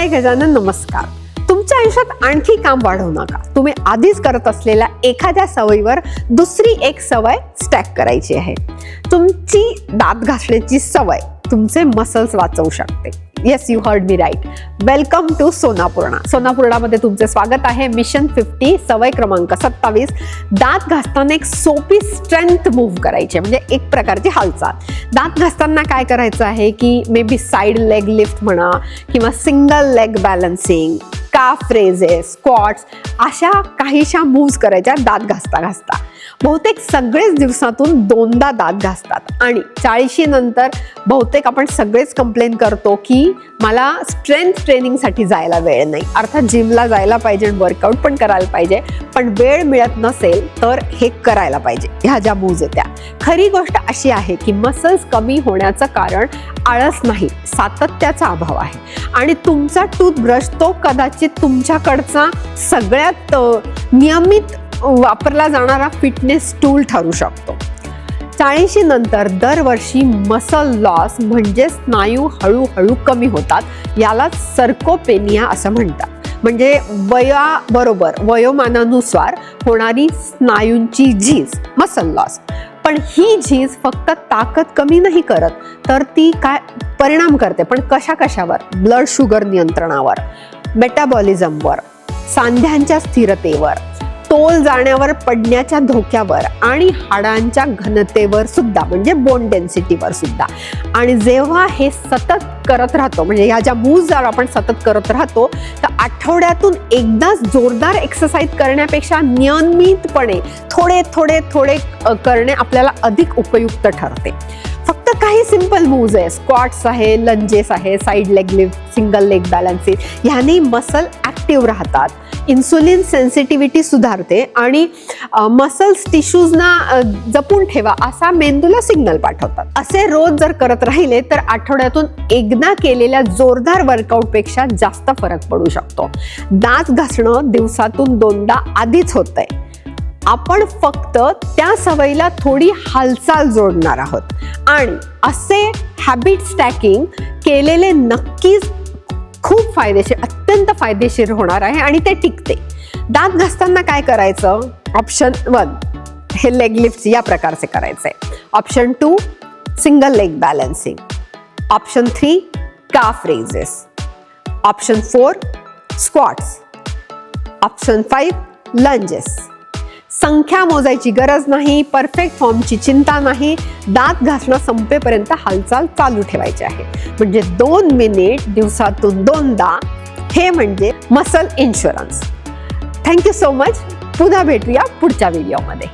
जय गजानन. नमस्कार. तुमच्या आयुष्यात आणखी काम वाढवू नका. तुम्ही आधीच करत असलेल्या एखाद्या सवयीवर दुसरी एक सवय स्टॅक करायची आहे. तुमची दात घासण्याची सवय तुमचे मसल्स वाचवू शकते. Yes, you heard me right. Welcome to Sonapurna. सोनापूर्णामध्ये तुमचे स्वागत आहे. मिशन 50 सवय क्रमांक 27. दात घासताना एक सोपी स्ट्रेंथ मूव्ह करायची, म्हणजे एक प्रकारची हालचाल. दात घासताना काय करायचं आहे की may be side leg lift म्हणा किंवा सिंगल लेग बॅलन्सिंग, काफ रेजेस, स्क्वॉट्स, अशा काहीशा मूव्स करायच्या दात घासता घासता. बहुतेक सगळेच दिवसातून 2दा दात घासतात आणि 40 नंतर बहुतेक आपण सगळेच कंप्लेन करतो की मला स्ट्रेंथ ट्रेनिंगसाठी जायला वेळ नाही. अर्थात जिमला जायला पाहिजे, वर्कआउट पण करायला पाहिजे, पण वेळ मिळत नसेल तर हे करायला पाहिजे. ह्या ज्या मूव्ज आहेत त्या. खरी गोष्ट अशी आहे की मसल्स कमी होण्याचं कारण आळस नाही, सातत्याचा अभाव आहे. आणि तुमचा टूथब्रश तो कदाचित तुमच्याकडचा सगळ्यात नियमित वापरला जाणारा फिटनेस टूल ठरू शकतो. 40 नंतर दरवर्षी मसल लॉस म्हणजे स्नायू हळूहळू कमी होतात. याला सर्कोपेनिया असं म्हणतात. म्हणजे वयाबरोबर वयोमानानुसार होणारी स्नायूंची झीज, मसल लॉस. पण ही झीज फक्त ताकद कमी नाही करत, तर ती काय परिणाम करते, पण कशावर? ब्लड शुगर नियंत्रणावर, मेटाबॉलिझमवर, सांध्यांच्या स्थिरतेवर, तोल जाण्यावर पडण्याच्या धोक्यावर आणि हाडांच्या घनतेवर सुद्धा, म्हणजे बोन डेन्सिटीवर सुद्धा. आणि जेव्हा हे सतत करत राहतो, म्हणजे ह्या ज्या मूव्ज जर आपण सतत करत राहतो, तर आठवड्यातून एकदाच जोरदार एक्सरसाइज करण्यापेक्षा नियमितपणे थोडे करणे आपल्याला अधिक उपयुक्त ठरते. फक्त काही सिंपल मूव्ज आहे. स्क्वॉट्स आहे, लंजेस आहे, side leg lift, single leg balancing. ह्याने मसल ॲक्टिव्ह राहतात, इन्सुलिन सेन्सिटिव्हिटी सुधारते आणि मसल्स टिश्यूजना जपून ठेवा असा मेंदूला सिग्नल पाठवतात. असे रोज जर करत राहिले तर आठवड्यातून एकदा केलेल्या जोरदार वर्कआउटपेक्षा जास्त फरक पडू शकतो. दात घासणं दिवसातून 2दा आधीच होतंय. आपण फक्त त्या सवयीला थोडी हालचाल जोडणार आहोत. आणि असे हॅबिट स्टॅकिंग केलेले नक्कीच खूप फायदेशीर, अत्यंत फायदेशीर होणार आहे आणि ते टिकते. दात घासताना काय करायचं? ऑप्शन 1 हे लेग लिफ्ट या प्रकारचे करायचे. Option 2 single leg balancing. Option 3 calf raises. Option 4 squats. Option 5 lunges. संख्या मोजायची गरज नाही, परफेक्ट फॉर्मची चिंता नाही. दात घासणं संपेपर्यंत हालचाल चालू ठेवायची आहे. म्हणजे 2 मिनिट दिवसातून 2दा, हे म्हणजे muscle insurance. Thank you so much. पुन्हा भेटूया पुढच्या व्हिडिओमध्ये.